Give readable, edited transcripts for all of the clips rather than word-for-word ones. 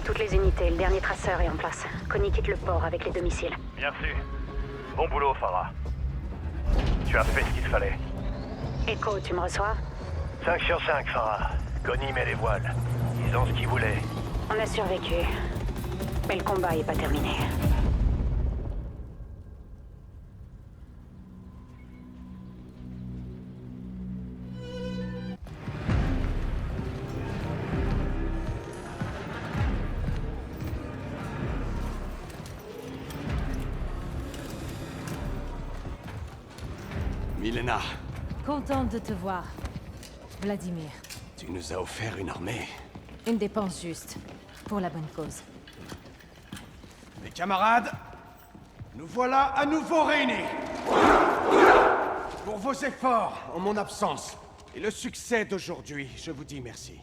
toutes les unités, le dernier traceur est en place. Connie quitte le port avec les 2 missiles. Bien reçu. Bon boulot, Farah. Tu as fait ce qu'il fallait. Echo, tu me reçois? 5 sur 5, Farah. Connie met les voiles. Ils ont ce qu'ils voulaient. On a survécu. Mais le combat est pas terminé. Milena, Contente de te voir, Vladimir. tu nous as offert une armée. Une dépense juste, pour la bonne cause. Mes camarades, nous voilà à nouveau réunis. Pour vos efforts en mon absence et le succès d'aujourd'hui, je vous dis merci.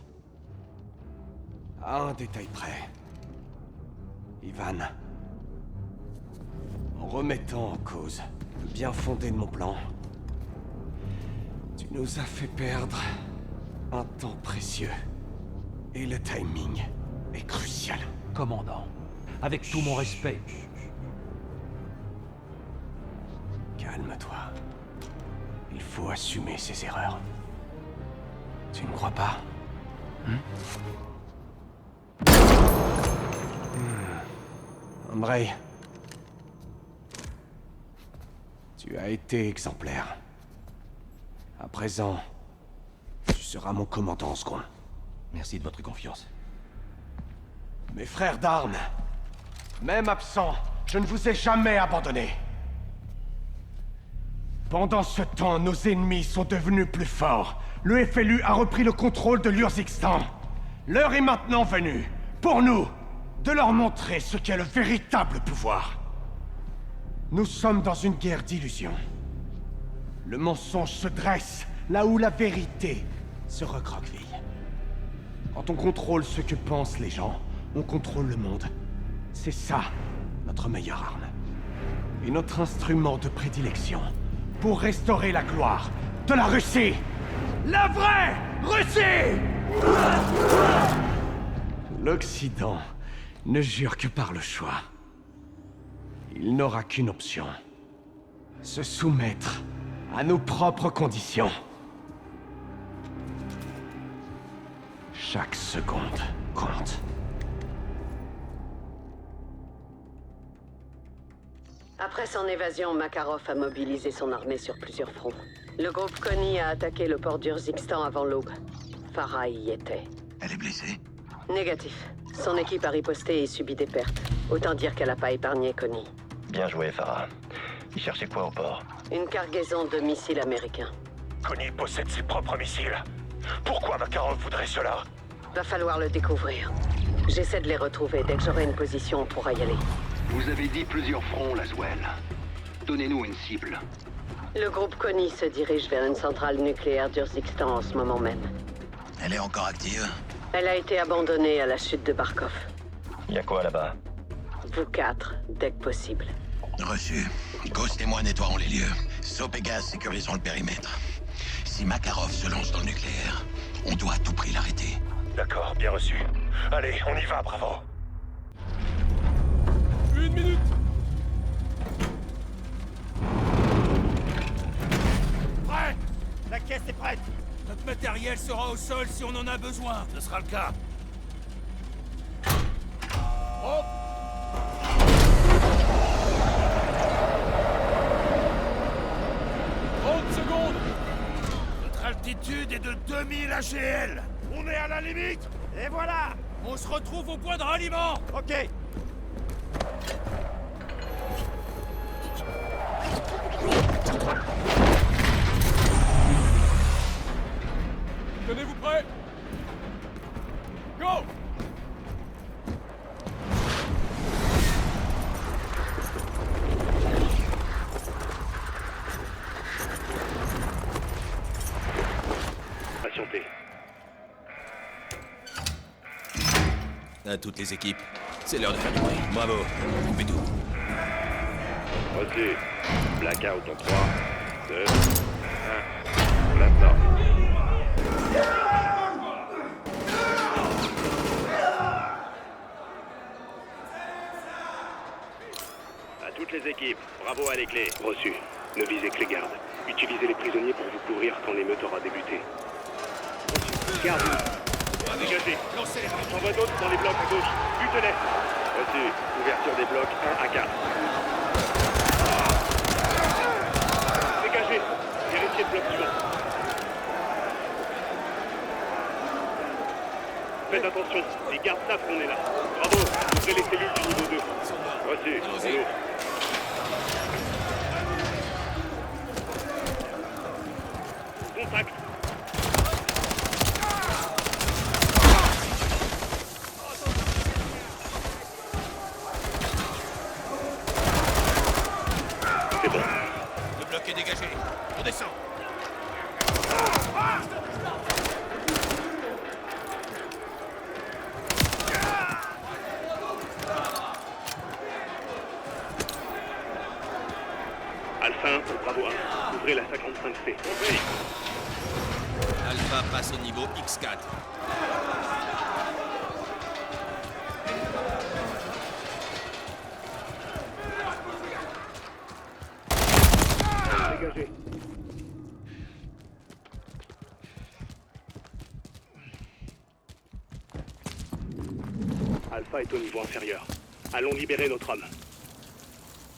À un détail près. Ivan, en remettant en cause le bien fondé de mon plan, tu nous as fait perdre un temps précieux. Et le timing est crucial. Commandant, avec tout mon respect. Calme-toi. Il faut assumer ses erreurs. Tu ne crois pas? Andrei, tu as été exemplaire. À présent, tu seras mon commandant en second. Merci de votre confiance. Mes frères d'armes, même absents, je ne vous ai jamais abandonné. Pendant ce temps, nos ennemis sont devenus plus forts. Le FLU a repris le contrôle de l'Urzikstan. L'heure est maintenant venue, pour nous, de leur montrer ce qu'est le véritable pouvoir. Nous sommes dans une guerre d'illusions. Le mensonge se dresse là où la vérité se recroqueville. Quand on contrôle ce que pensent les gens, on contrôle le monde. C'est ça, notre meilleure arme. Et notre instrument de prédilection pour restaurer la gloire de la Russie. La vraie Russie! L'Occident ne jure que par le choix. Il n'aura qu'une option. Se soumettre à nos propres conditions. Chaque seconde compte. Après son évasion, Makarov a mobilisé son armée sur plusieurs fronts. Le groupe Connie a attaqué le port d'Urzikstan avant l'aube. Farah y était. Elle est blessée? Négatif. Son équipe a riposté et subi des pertes. Autant dire qu'elle n'a pas épargné Connie. Bien joué, Farah. Ils cherchaient quoi au port? Une cargaison de missiles américains. Connie possède ses propres missiles. Pourquoi Makarov voudrait cela? Va falloir le découvrir. J'essaie de les retrouver. Dès que j'aurai une position, on pourra y aller. Vous avez dit plusieurs fronts, Laswell. Donnez-nous une cible. Le groupe Connie se dirige vers une centrale nucléaire d'Urzikstan en ce moment même. Elle est encore active? Elle a été abandonnée à la chute de Barkov. Y a quoi là-bas? Vous 4, dès que possible. Reçu. Ghost et moi nettoierons les lieux. Soap et Gaz sécurisons le périmètre. Si Makarov se lance dans le nucléaire, on doit à tout prix l'arrêter. D'accord, bien reçu. Allez, on y va, bravo. 1 minute! Prêt! La caisse est prête! Notre matériel sera au sol si on en a besoin. Ce sera le cas. Oh! 30 secondes! Notre altitude est de 2000 AGL. On est à la limite! Et voilà! On se retrouve au point de ralliement! Ok! Tenez-vous prêts? Go! Patientez. À toutes les équipes, c'est l'heure de faire du bruit. Bravo, coupez tout. Reçu. Blackout en 3, 2, 1. Maintenant. Bravo à les clés. Reçu. Ne visez que les gardes. Utilisez les prisonniers pour vous couvrir quand l'émeute aura débuté. Garde. Dégagez. Lancez les J'en vois d'autres dans les blocs à gauche. Butez-les. Reçu. Ouverture des blocs 1 à 4. Dégagez. Vérifiez le bloc suivant. Faites attention, les gardes savent qu'on est là. Bravo, ouvrez les cellules du niveau 2. Reçu, on ouvre. Contact. C'est bon. Le bloc est dégagé. On descend. Alpha 1 pour Bravo 1. Ouvrez la 55C. Compris. Alpha passe au niveau X4. Dégagez. Alpha est au niveau inférieur. Allons libérer notre homme.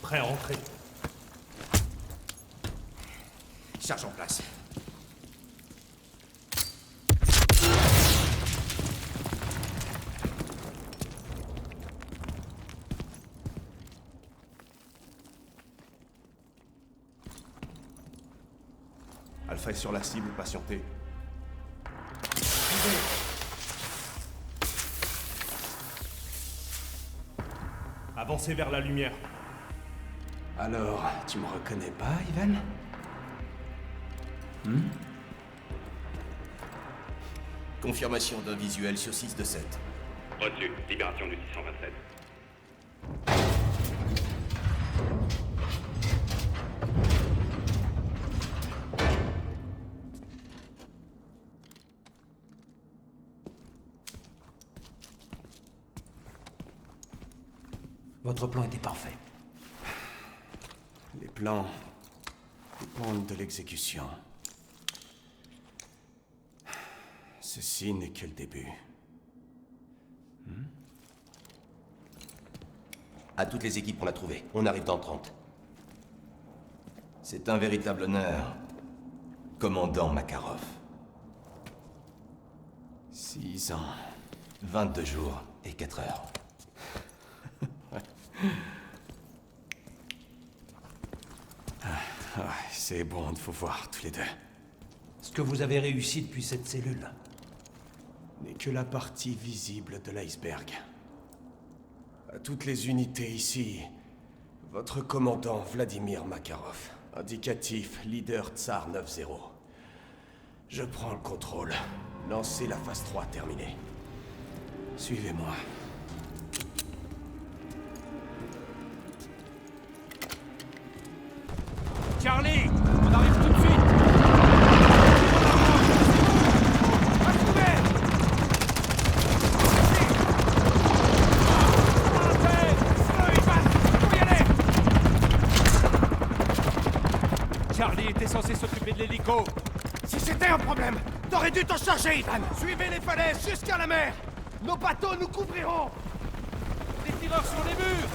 Prêt à entrer. Charge en place. Alpha est sur la cible, patientez. Avancez vers la lumière. Alors, tu me reconnais pas, Ivan? Confirmation d'un visuel sur 6 de 7. Reçu. Libération du 627. Votre plan était parfait. Les plans dépendent de l'exécution. Ceci n'est que le début. À toutes les équipes, on l'a trouvé. On arrive dans 30. C'est un véritable honneur. Commandant Makarov. 6 ans. 22 jours et 4 heures. C'est bon de vous voir tous les deux. Ce que vous avez réussi depuis cette cellule. N'est que la partie visible de l'iceberg. À toutes les unités ici, votre commandant Vladimir Makarov. Indicatif leader Tsar 9-0. Je prends le contrôle. Lancez la phase 3 terminée. Suivez-moi. Charlie, on arrive tout de suite. Charlie était censé s'occuper de l'hélico. Si c'était un problème, t'aurais dû t'en charger, Ivan. Suivez les falaises jusqu'à la mer. Nos bateaux nous couvriront. Des tireurs sur les murs.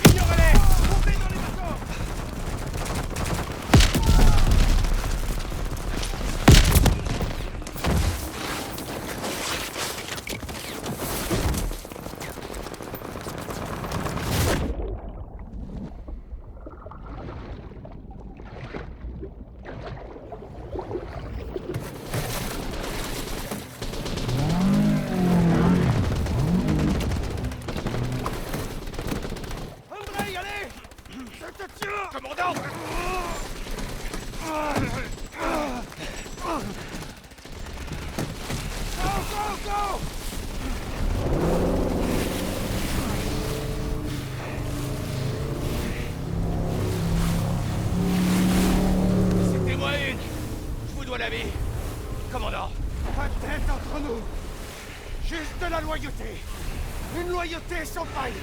Ignorez-les. Montez dans les bateaux. C'était moi une. Je vous dois la vie. Commandant. Pas de tête entre nous. Juste de la loyauté. Une loyauté sans faille.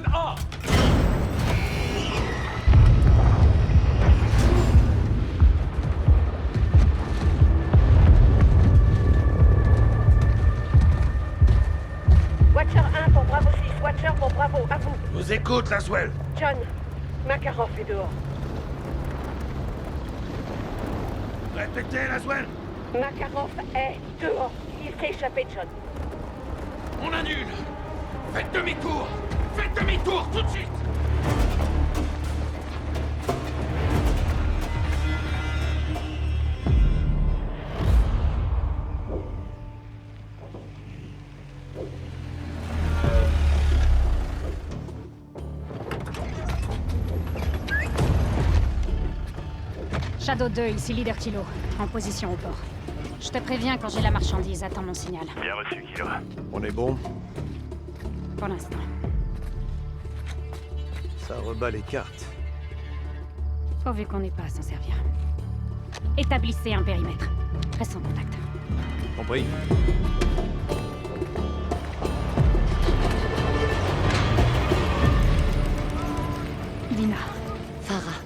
Zone A! Watcher 1 pour Bravo 6, Watcher pour Bravo, à vous. Je vous écoute, Laswell. John, Makarov est dehors. Répétez, Laswell. Makarov est dehors. Il s'est échappé, John. On annule. Faites demi-tour. Faites demi-tour tout de suite. Shadow 2, ici Leader Kilo, en position au port. Je te préviens quand j'ai la marchandise, attends mon signal. Bien reçu, Kilo. On est bon? Pour l'instant. Ça rebat les cartes. Pourvu qu'on n'ait pas à s'en servir. Établissez un périmètre. Reste en contact. Compris. Dina. Farah,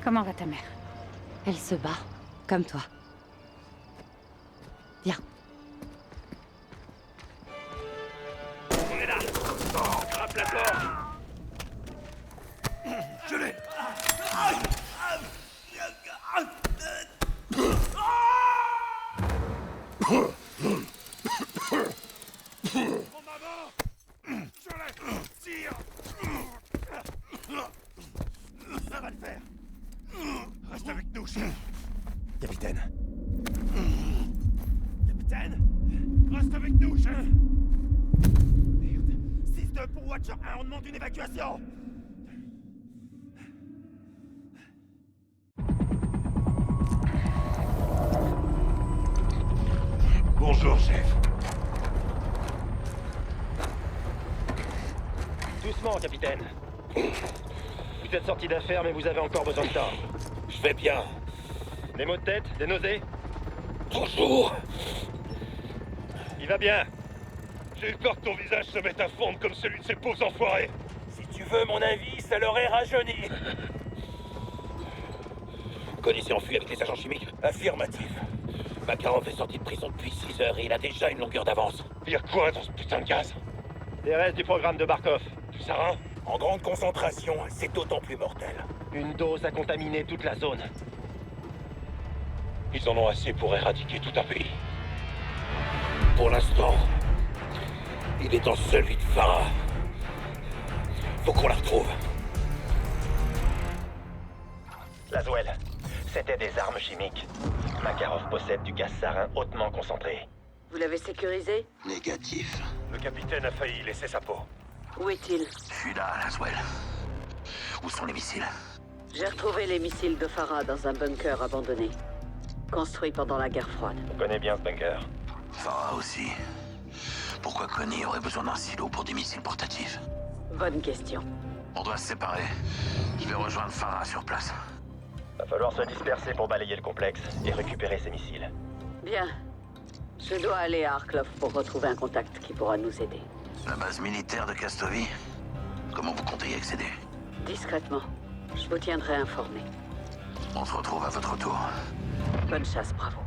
Comment va ta mère? elle se bat, comme toi. Viens. On est là. Attrape la corde. Je l'ai. En avant. Je l'ai. Tire. Ça va le faire. Reste avec nous, chef. Capitaine. Capitaine. Reste avec nous, chef. Merde. 6-2 pour Watcher 1, on demande une évacuation. Bonjour, chef. Doucement, capitaine. Vous êtes sorti d'affaires, mais vous avez encore besoin de temps. Je vais bien. Des maux de tête? Des nausées? Toujours. Il va bien. J'ai eu peur que ton visage se mette à fondre comme celui de ces pauvres enfoirés. Si tu veux mon avis, ça leur est rajeuni. Connie s'est enfui avec les agents chimiques? Affirmatif. Makarov est sorti de prison depuis 6 heures et il a déjà une longueur d'avance. Il y a quoi dans ce putain de gaz? Des restes du programme de Barkov. Du sarin? En grande concentration, c'est d'autant plus mortel. Une dose a contaminé toute la zone. Ils en ont assez pour éradiquer tout un pays. Pour l'instant, il est dans celui de Farah. Faut qu'on la retrouve. Laswell, c'était des armes chimiques. Makarov possède du gaz sarin hautement concentré. Vous l'avez sécurisé? Négatif. Le capitaine a failli laisser sa peau. Où est-il? Je suis là, Laswell. Où sont les missiles? J'ai retrouvé les missiles de Farah dans un bunker abandonné. Construit pendant la guerre froide. On connaît bien ce bunker. Farah aussi. Pourquoi Connie aurait besoin d'un silo pour des missiles portatifs? Bonne question. On doit se séparer. Je vais rejoindre Farah sur place. Va falloir se disperser pour balayer le complexe et récupérer ces missiles. Bien. Je dois aller à Arklov pour retrouver un contact qui pourra nous aider. La base militaire de Castovi? Comment vous comptez y accéder? Discrètement. Je vous tiendrai informé. On se retrouve à votre tour. Bonne chasse, Bravo.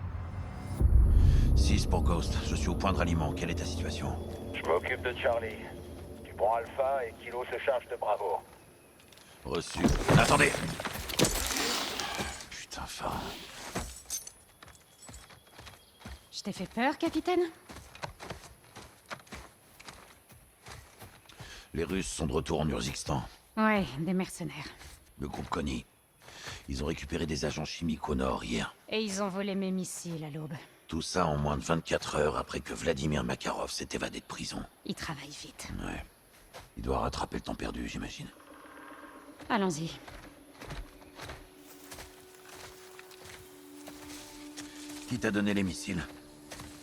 6 pour Ghost. Je suis au point de ralliement. Quelle est ta situation? Je m'occupe de Charlie. Tu prends Alpha et Kilo se charge de Bravo. Reçu. Attendez! Putain, Farah. Je t'ai fait peur, capitaine? Les Russes sont de retour en Urzikstan. Ouais, des mercenaires. Le groupe Connie. Ils ont récupéré des agents chimiques au nord hier. Et ils ont volé mes missiles à l'aube. Tout ça en moins de 24 heures après que Vladimir Makarov s'est évadé de prison. Ils travaillent vite. Ouais. Il doit rattraper le temps perdu, j'imagine. Allons-y. Qui t'a donné les missiles?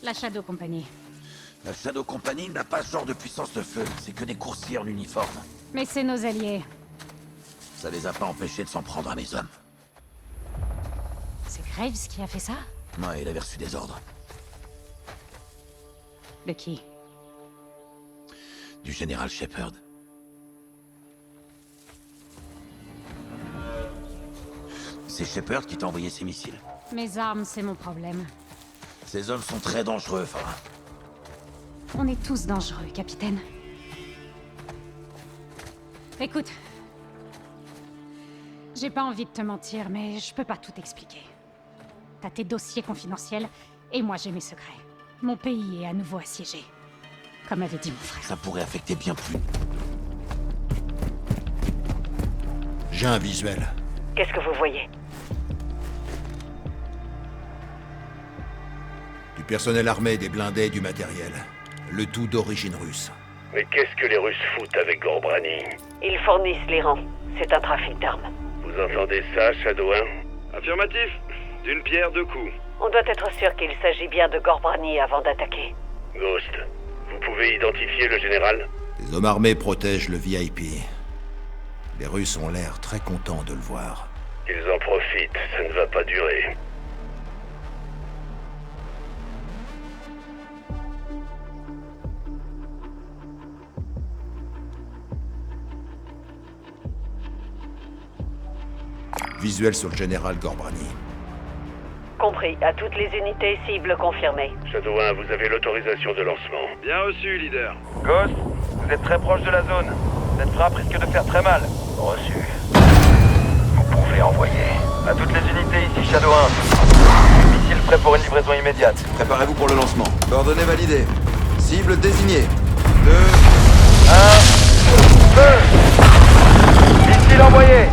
La Shadow Company. La Shadow Company n'a pas ce genre de puissance de feu. C'est que des coursiers en uniforme. Mais c'est nos alliés. Ça les a pas empêchés de s'en prendre à mes hommes. C'est Graves qui a fait ça? Ouais, il avait reçu des ordres. De qui? Du général Shepard. C'est Shepard qui t'a envoyé ces missiles. Mes armes, c'est mon problème. Ces hommes sont très dangereux, Farah. On est tous dangereux, capitaine. Écoute. J'ai pas envie de te mentir, mais je peux pas tout expliquer. T'as tes dossiers confidentiels, et moi j'ai mes secrets. Mon pays est à nouveau assiégé. Comme avait dit mon frère. Ça pourrait affecter bien plus. J'ai un visuel. Qu'est-ce que vous voyez? Du personnel armé, des blindés, du matériel. Le tout d'origine russe. Mais qu'est-ce que les Russes foutent avec Gorbrani? Ils fournissent l'Iran. C'est un trafic d'armes. Vous entendez ça, Shadow 1? Affirmatif. D'une pierre, deux coups. On doit être sûr qu'il s'agit bien de Gorbrani avant d'attaquer. Ghost, vous pouvez identifier le général? Les hommes armés protègent le VIP. Les Russes ont l'air très contents de le voir. Ils en profitent, ça ne va pas durer. Visuel sur le général Gorbrani. Compris. À toutes les unités, cibles confirmées. Shadow 1, vous avez l'autorisation de lancement. Bien reçu, leader. Ghost, vous êtes très proche de la zone. Cette frappe risque de faire très mal. Reçu. Vous pouvez envoyer. À toutes les unités, ici Shadow 1. Missile prêt pour une livraison immédiate. Préparez-vous pour le lancement. Coordonnées validées. Cible désignée. 2... 1... 2... Missile envoyé.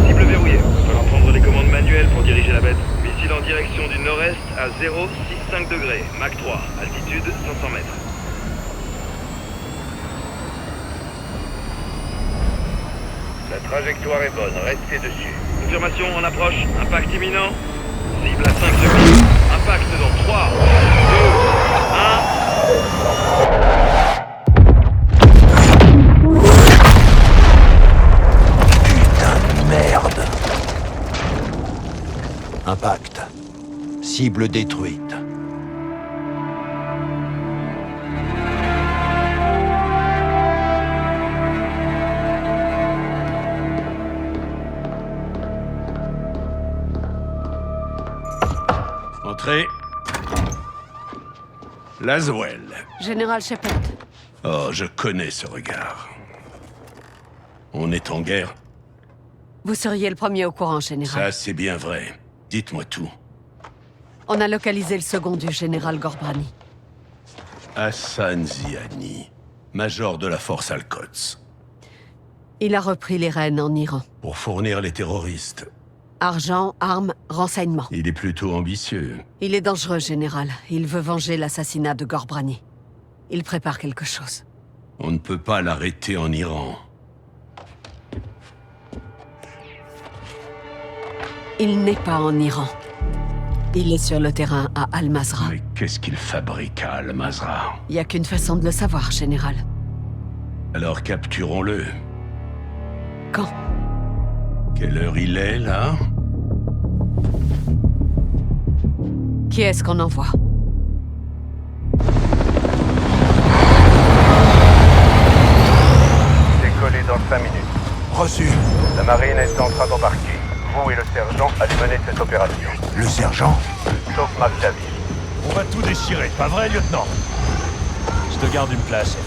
Cible verrouillée. Il va falloir prendre les commandes manuelles pour diriger la bête. Missile en direction du nord-est à 0,65 degrés. Mach 3. Altitude 500 mètres. La trajectoire est bonne. Restez dessus. Confirmation en approche. Impact imminent. Cible à 5 secondes. Impact dans 3, 2, 1... Merde. Impact. Cible détruite. Entrez. Laswell. Général Shepard. Oh, je connais ce regard. On est en guerre? Vous seriez le premier au courant, général. Ça, c'est bien vrai. Dites-moi tout. On a localisé le second du général Gorbrani. Hassan Ziani, major de la force Al-Quds. Il a repris les rênes en Iran. Pour fournir les terroristes. Argent, armes, renseignements. Il est plutôt ambitieux. Il est dangereux, général. Il veut venger l'assassinat de Gorbrani. Il prépare quelque chose. On ne peut pas l'arrêter en Iran. Il n'est pas en Iran. Il est sur le terrain à Al-Mazrah. Mais qu'est-ce qu'il fabrique à Al-Mazrah? Il n'y a qu'une façon de le savoir, général. Alors capturons-le. Quand? Quelle heure il est, là? Qui est-ce qu'on envoie? Décoller dans 5 minutes. Reçu. La marine est en train d'embarquer. Vous et le sergent allez mener cette opération. Le sergent? Sauf McTavish. On va tout déchirer, pas vrai, lieutenant? Je te garde une place.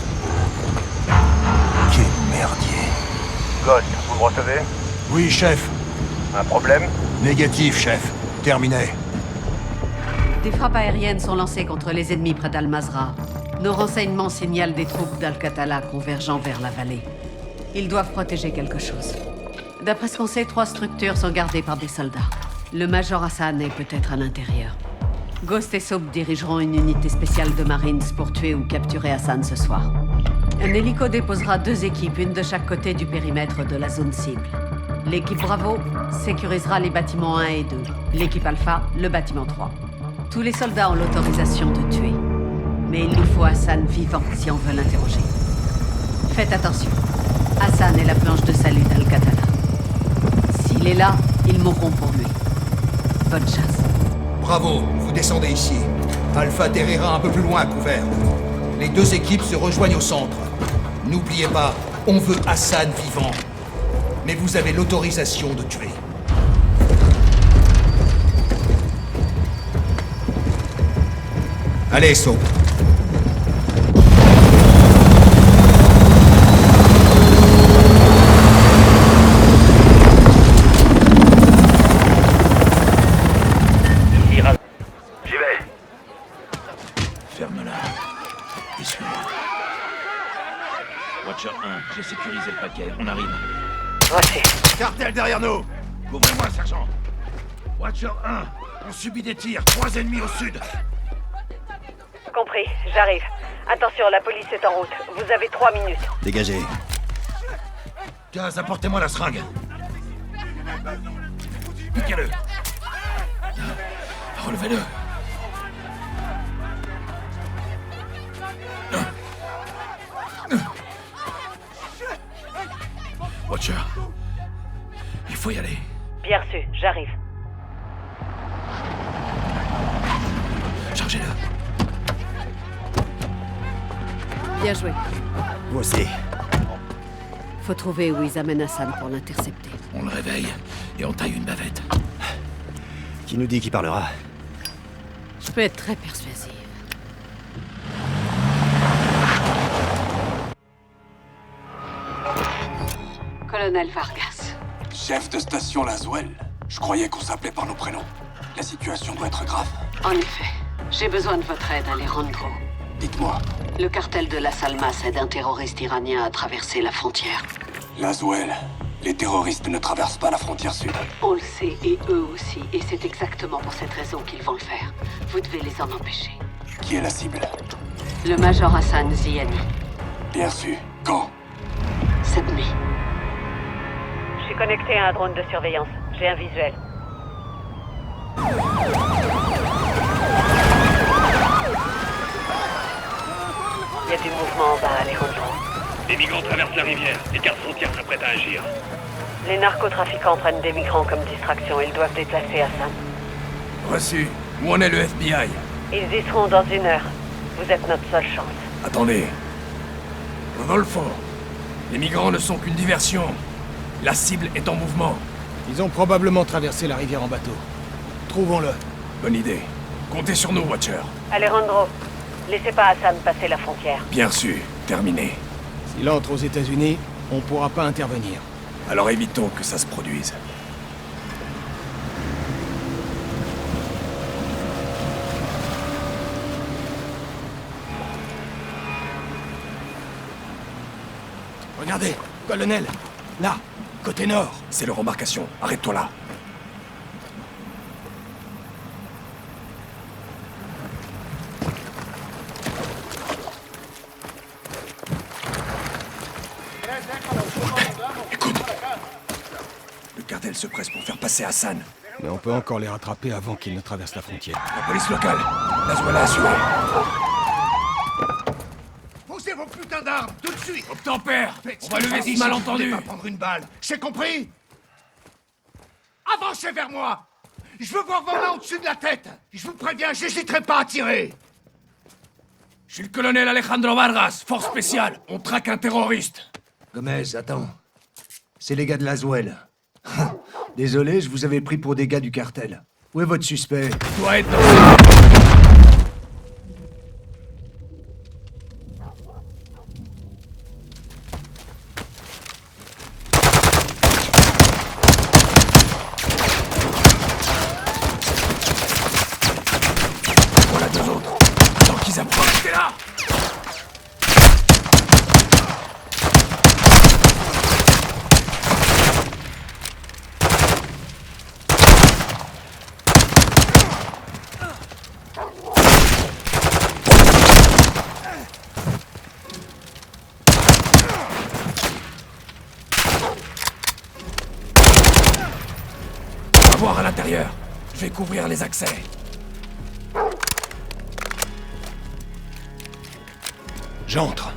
Quel merdier. Ghost, vous me recevez? Oui, chef. Un problème? Négatif, chef. Terminé. Des frappes aériennes sont lancées contre les ennemis près d'Al-Mazrah. Nos renseignements signalent des troupes d'Al-Qatala convergeant vers la vallée. Ils doivent protéger quelque chose. D'après ce qu'on sait, 3 structures sont gardées par des soldats. Le Major Hassan est peut-être à l'intérieur. Ghost et Soap dirigeront une unité spéciale de Marines pour tuer ou capturer Hassan ce soir. Un hélico déposera 2 équipes, une de chaque côté du périmètre de la zone cible. L'équipe Bravo sécurisera les bâtiments 1 et 2. L'équipe Alpha, le bâtiment 3. Tous les soldats ont l'autorisation de tuer. Mais il nous faut Hassan vivant si on veut l'interroger. Faites attention. Hassan est la planche de salut d'Al-Qatala. S'il est là, Ils mourront pour lui. Bonne chasse. Bravo, vous descendez ici. Alpha atterrira un peu plus loin à couvert. Les deux équipes se rejoignent au centre. N'oubliez pas, on veut Hassan vivant. Mais vous avez l'autorisation de tuer. Allez, Soap. J'y vais. Ferme-la. Et suis-moi. Watcher 1, j'ai sécurisé le paquet. On arrive. Voici. Cartel derrière nous. Couvrez-moi, sergent. Watcher 1, on subit des tirs. 3 ennemis au sud. Compris, j'arrive. Attention, la police est en route. Vous avez 3 minutes. Dégagez. Gaz, apportez-moi la seringue. Piquez-le. Relevez-le. Watcher, il faut y aller. Bien reçu, j'arrive. Chargez-le. Bien joué. Vous aussi. Faut trouver où ils amènent Hassan pour l'intercepter. On le réveille et on taille une bavette. Qui nous dit qui parlera? Je peux être très persuasive. Colonel Vargas. Chef de station Laswell. Je croyais qu'on s'appelait par nos prénoms. La situation doit être grave. En effet, j'ai besoin de votre aide, Alejandro. Dites-moi. Le cartel de Las Almas aide un terroriste iranien à traverser la frontière. Laswell. Les terroristes ne traversent pas la frontière sud. On le sait, et eux aussi. Et c'est exactement pour cette raison qu'ils vont le faire. Vous devez les en empêcher. Qui est la cible? Le Major Hassan Ziani. Bien reçu. Quand? Cette nuit. Je suis connecté à un drone de surveillance. J'ai un visuel. Il y a du mouvement en bas, Alejandro. Les migrants traversent la rivière. Les gardes frontières s'apprêtent à agir. Les narcotrafiquants prennent des migrants comme distraction. Ils doivent déplacer Hassan. Reçu. Où en est le FBI? Ils y seront dans 1 heure. Vous êtes notre seule chance. Attendez. Rodolfo. Les migrants ne sont qu'une diversion. La cible est en mouvement. Ils ont probablement traversé la rivière en bateau. Trouvons-le. Bonne idée. Comptez sur nous, Watcher. Alejandro, laissez pas Hassan passer la frontière. Bien reçu. Terminé. S'il entre aux États-Unis, on pourra pas intervenir. Alors évitons que ça se produise. Regardez, colonel. Là, côté nord. C'est leur embarcation. Arrête-toi là. Écoute. Le cartel se presse pour faire passer Hassan. Mais on peut encore les rattraper avant qu'ils ne traversent la frontière. La police locale. Laswell a assuré. Posez vos putains d'armes, tout de suite. Obtempère. On va lever ce malentendu. Je vais pas prendre une balle. C'est compris? Avancez vers moi. Je veux voir vos mains au-dessus de la tête. Je vous préviens, j'hésiterai pas à tirer. Je suis le colonel Alejandro Vargas, force spéciale. On traque un terroriste. Gomez, attends. C'est les gars de Laswell. Désolé, je vous avais pris pour des gars du cartel. Où est votre suspect? Il doit être dans... Voilà 2 autres. Tant qu'ils approchent, t'es là. On va voir à l'intérieur. Je vais couvrir les accès. J'entre.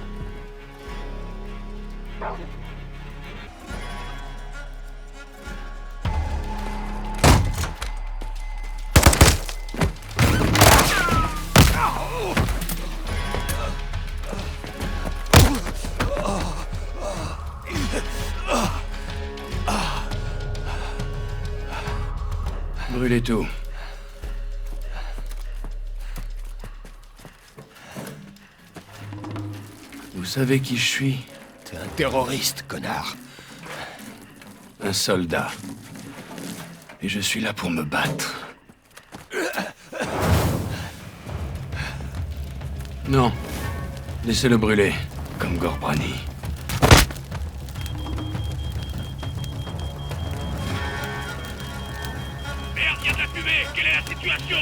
Rappelez tout. Vous savez qui je suis? T'es un terroriste, connard. Un soldat. Et je suis là pour me battre. Non. Laissez-le brûler, comme Gorbrani. Merde, y'a de la fumée! Quelle est la situation?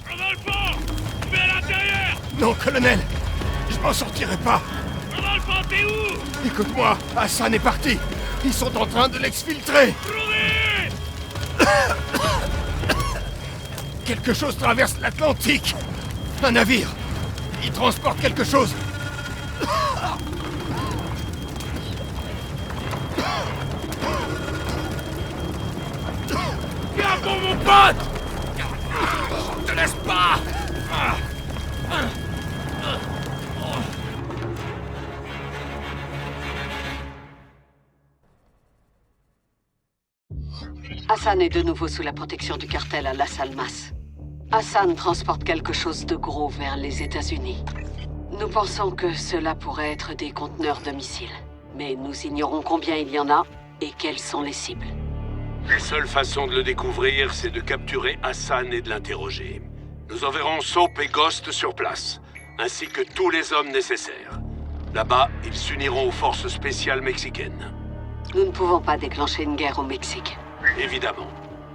Rodolfo! Tu es à l'intérieur! Non, colonel! Je m'en sortirai pas! Rodolfo, t'es où? Écoute-moi, Hassan est parti! Ils sont en train de l'exfiltrer! Quelque chose traverse l'Atlantique! Un navire! Il transporte quelque chose! Viens pour mon pote! Je te laisse pas! Hassan est de nouveau sous la protection du cartel à Las Almas. Hassan transporte quelque chose de gros vers les États-Unis. Nous pensons que cela pourrait être des conteneurs de missiles. Mais nous ignorons combien il y en a et quelles sont les cibles. La seule façon de le découvrir, c'est de capturer Hassan et de l'interroger. Nous enverrons Soap et Ghost sur place, ainsi que tous les hommes nécessaires. Là-bas, ils s'uniront aux forces spéciales mexicaines. Nous ne pouvons pas déclencher une guerre au Mexique. Évidemment.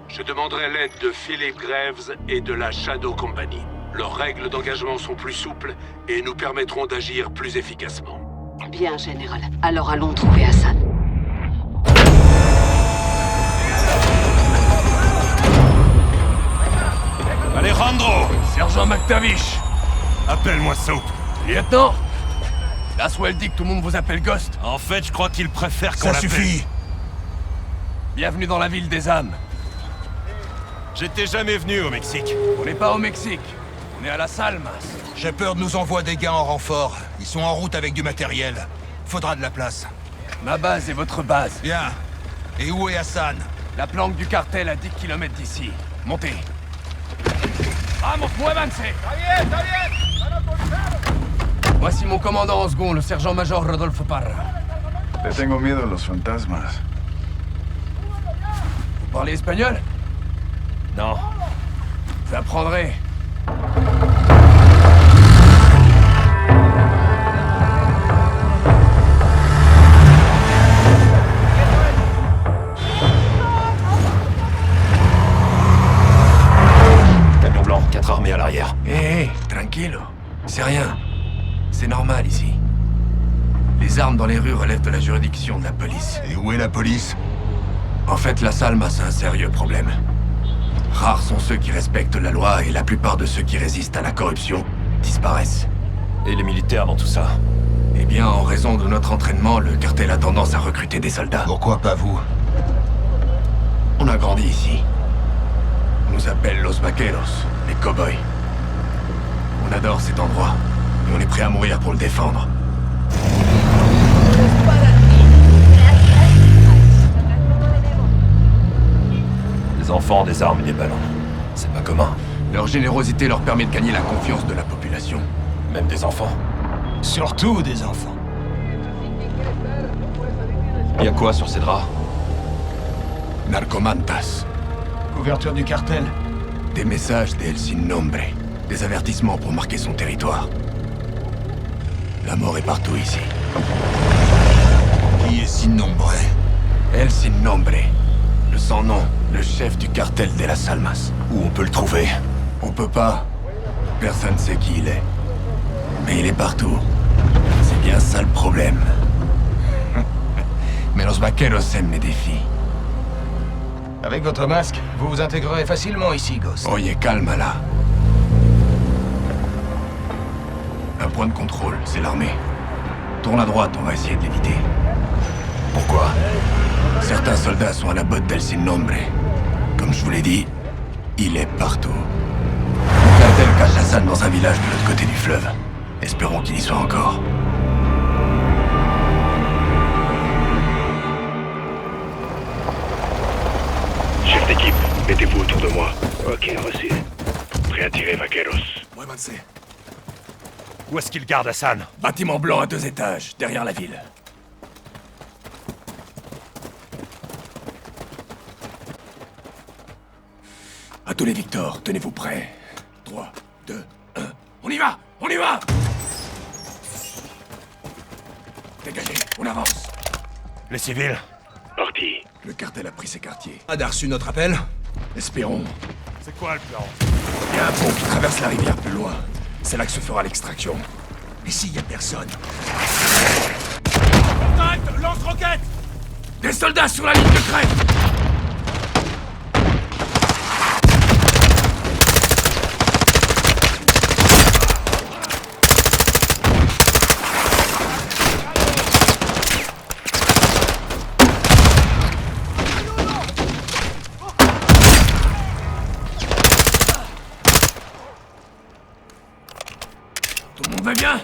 Je demanderai l'aide de Philip Graves et de la Shadow Company. Leurs règles d'engagement sont plus souples et nous permettront d'agir plus efficacement. Bien, Général. Alors allons trouver Hassan. Alejandro! Sergent McTavish! Appelle-moi Soap. Lieutenant! Laswell dit que tout le monde vous appelle Ghost. En fait, je crois qu'il préfère qu'on Ça l'appelle. suffit! Bienvenue dans la ville des âmes. J'étais jamais venu au Mexique. On n'est pas au Mexique. On est à Las Almas. Shepard nous envoie des gars en renfort. Ils sont en route avec du matériel. Faudra de la place. Ma base est votre base. Bien. Et où est Hassan? La planque du cartel à 10 km d'ici. Montez. Vamos, muévanse! Voici mon commandant en second, le sergent-major Rodolfo Parra. Le tengo miedo a los fantasmas. Vous parlez espagnol? Non. Vous apprendrez. Camion blanc, 4 armées à l'arrière. Hé, tranquilo. C'est rien. C'est normal ici. Les armes dans les rues relèvent de la juridiction de la police. Et où est la police? En fait, Las Almas a un sérieux problème. Rares sont ceux qui respectent la loi et la plupart de ceux qui résistent à la corruption disparaissent. Et les militaires dans tout ça? Eh bien, en raison de notre entraînement, le cartel a tendance à recruter des soldats. Pourquoi pas vous? On a grandi ici. On nous appelle Los Vaqueros, les cow-boys. On adore cet endroit, et on est prêt à mourir pour le défendre. Des enfants, des armes et des ballons. C'est pas commun. Leur générosité leur permet de gagner la confiance de la population. Même des enfants. Surtout des enfants. Y a quoi sur ces draps? Narcomantas. Couverture du cartel. Des messages d'El Sin Nombre. Des avertissements pour marquer son territoire. La mort est partout ici. Qui est Sin Nombre? El Sin Nombre. Le sans-nom, le chef du cartel de Las Almas. Où on peut le trouver? On peut pas. Personne sait qui il est. Mais il est partout. C'est bien ça le problème. Mais los vaqueros aiment les défis. Avec votre masque, vous vous intégrerez facilement ici, Ghost. Oye, calme là. Un point de contrôle, c'est l'armée. Tourne à droite, on va essayer de l'éviter. Pourquoi? Certains soldats sont à la botte d'El Sin Nombre. Comme je vous l'ai dit, il est partout. Le cartel cache Hassan dans un village de l'autre côté du fleuve. Espérons qu'il y soit encore. Shift d'équipe, mettez-vous autour de moi. Ok, reçu. Prêt à tirer, vaqueros. Muévanse. Où est-ce qu'il garde Hassan? Bâtiment blanc à 2 étages, derrière la ville. À tous les Victor, tenez-vous prêts. 3, 2, 1. On y va! On y va! Dégagez, on avance. Les civils? Parti. Le cartel a pris ses quartiers. A reçu notre appel? Espérons. C'est quoi le plan? Il y a un pont qui traverse la rivière plus loin. C'est là que se fera l'extraction. Ici, il y a personne. Contact! Lance-roquette! Des soldats sur la ligne de crête! Tout le monde va bien?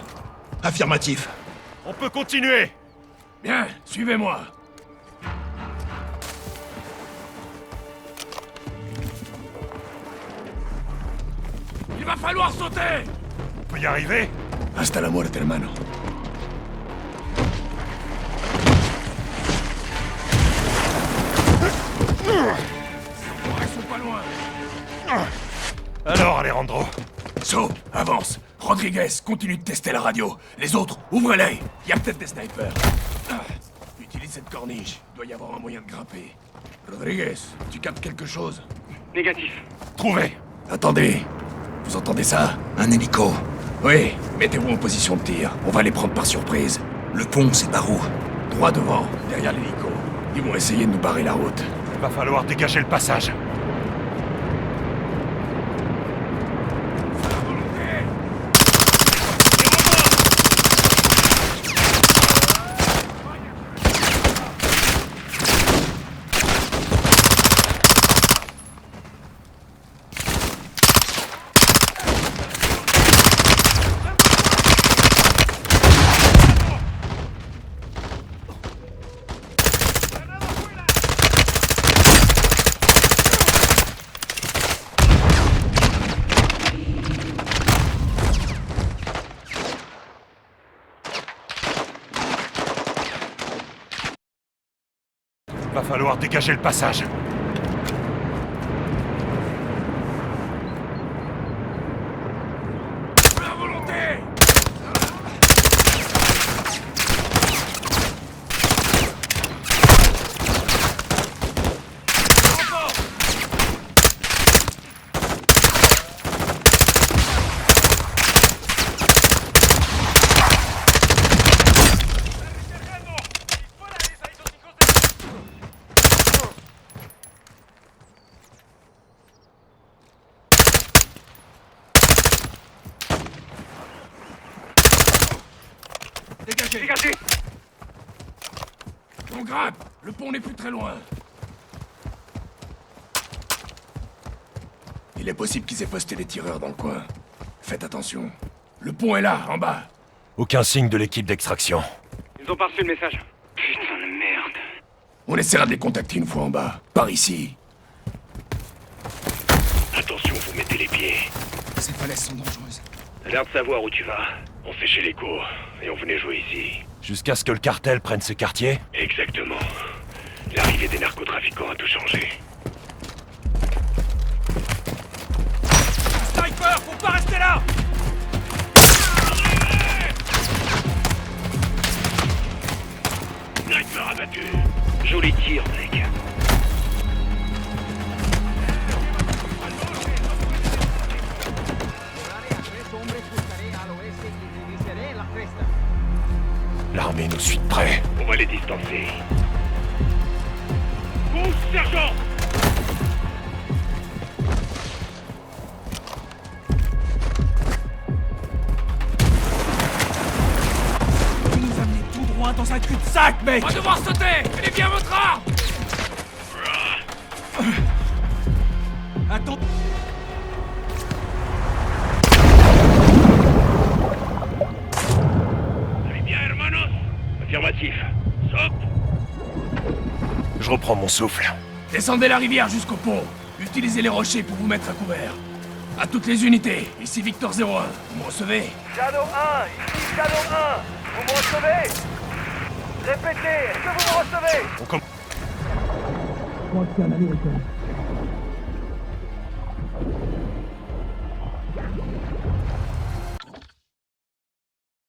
Affirmatif. On peut continuer. Bien, suivez-moi. Il va falloir sauter. On peut y arriver? Hasta la muerte, hermano. Ils sont pas loin. Alors, Alejandro. So, avance. Rodriguez, continue de tester la radio. Les autres, ouvrez-les. Il y a peut-être des snipers. Utilise cette corniche. Il doit y avoir un moyen de grimper. Rodriguez, tu captes quelque chose? Négatif. Trouvé. Attendez. Vous entendez ça? Un hélico. Oui, mettez-vous en position de tir. On va les prendre par surprise. Le pont, c'est par où? Droit devant, derrière l'hélico. Ils vont essayer de nous barrer la route. Va falloir dégager le passage. Va falloir dégager le passage. La volonté! Dégagez! On grimpe! Le pont n'est plus très loin. Il est possible qu'ils aient posté des tireurs dans le coin. Faites attention. Le pont est là, en bas. Aucun signe de l'équipe d'extraction. Ils ont pas reçu le message. Putain de merde. On essaiera de les contacter une fois en bas. Par ici. Attention, vous mettez les pieds. Ces falaises sont dangereuses. A l'air de savoir où tu vas. On fait chez l'écho, et on venait jouer ici. Jusqu'à ce que le cartel prenne ce quartier? Exactement. L'arrivée des narcotrafiquants a tout changé. Sniper, faut pas rester là! Sniper abattu. Joli tir, mec. L'armée nous suit de près. On va les distancer. Pousse, sergent! Tu nous amener tout droit dans un cul-de-sac, mec! On va devoir sauter! Tenez bien votre arme! Attends... Affirmatif. Saute. Je reprends mon souffle. Descendez la rivière jusqu'au pont. Utilisez les rochers pour vous mettre à couvert. À toutes les unités, ici Victor 01. Vous me recevez? Shadow 1, ici Shadow 1. Vous me recevez? Répétez, est-ce que vous me recevez? On commence.